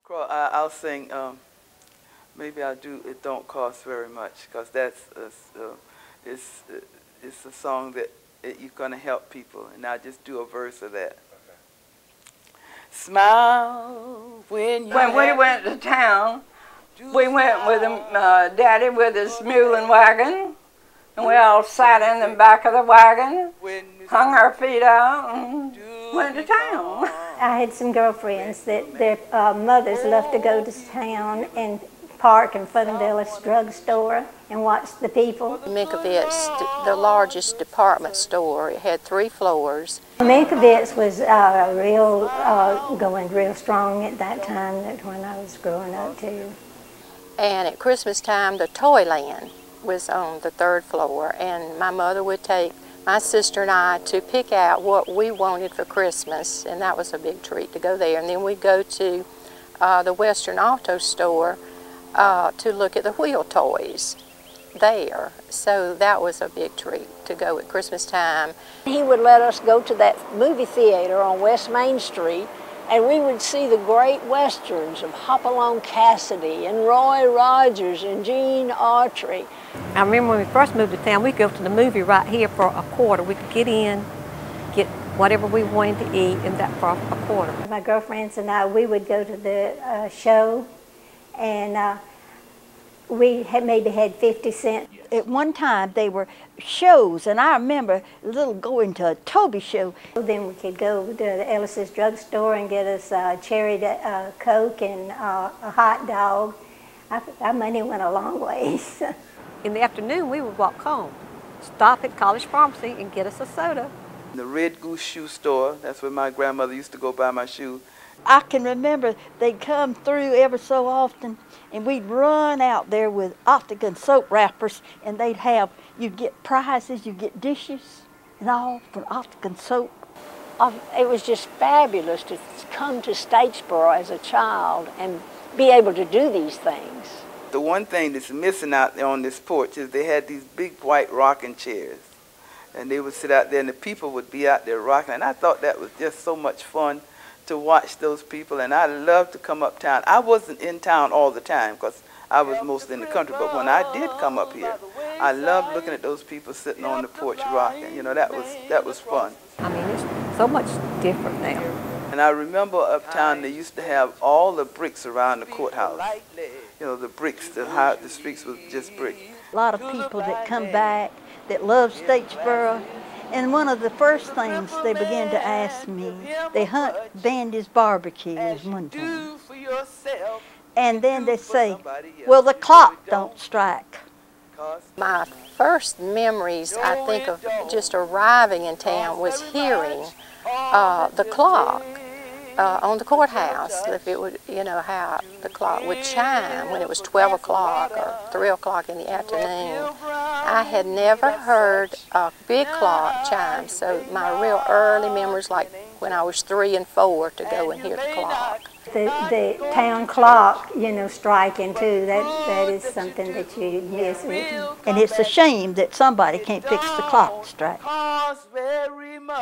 I'll sing, maybe I'll do It Don't Cost Very Much, because it's, it's a song that you're going to help people, and I'll just do a verse of that. Smile when you... When we went to town, we went with Daddy with his mule and wagon, and we all sat in the back of the wagon, hung our feet out, and went to town. I had some girlfriends that their mothers loved to go to town and park in front of Ellis drugstore and watch the people. Minkovitz, the largest department store, it had 3 floors. Minkovitz was going real strong at that time, when I was growing up too. And at Christmas time, the Toyland was on the 3rd floor, and my mother would take my sister and I to pick out what we wanted for Christmas, and that was a big treat to go there. And then we'd go to the Western Auto store to look at the wheel toys there. So that was a big treat to go at Christmas time. He would let us go to that movie theater on West Main Street, and we would see the great westerns of Hopalong Cassidy and Roy Rogers and Gene Autry. I remember when we first moved to town, we'd go to the movie right here for a quarter. We could get in, get whatever we wanted to eat, and that for a quarter. My girlfriends and I, we would go to the show, and we maybe had 50 cents. At one time, they were shows, and I remember going to a Toby show. Then we could go to the Ellis's drugstore and get us cherry Coke and a hot dog. Our money went a long ways. In the afternoon, we would walk home, stop at College Pharmacy and get us a soda. The Red Goose shoe store, that's where my grandmother used to go buy my shoes. I can remember they'd come through ever so often, and we'd run out there with Octagon soap wrappers, and you'd get prizes, you'd get dishes, and all for Octagon soap. It was just fabulous to come to Statesboro as a child and be able to do these things. The one thing that's missing out there on this porch is they had these big white rocking chairs, and they would sit out there, and the people would be out there rocking, and I thought that was just so much fun to watch those people, and I loved to come uptown. I wasn't in town all the time because I was mostly in the country, but when I did come up here, I loved looking at those people sitting on the porch rocking. You know, that was fun. I mean, it's so much different now. And I remember uptown they used to have all the bricks around the courthouse. You know, the bricks, the streets was just brick. A lot of people that come back that love Statesboro. And one of the first things they began to ask me, they hunt Bandy's barbecues one time. And then they say, well, the clock don't strike. My first memories, I think, of just arriving in town was hearing the clock on the courthouse. If it would, you know, how the clock would chime when it was 12 o'clock or 3 o'clock in the afternoon. I had never heard a big clock chime, so my real early memories, like when I was 3 and 4, to go and hear the clock. The town clock, you know, striking too, that is something that you miss. And it's a shame that somebody can't fix the clock strike. Very much.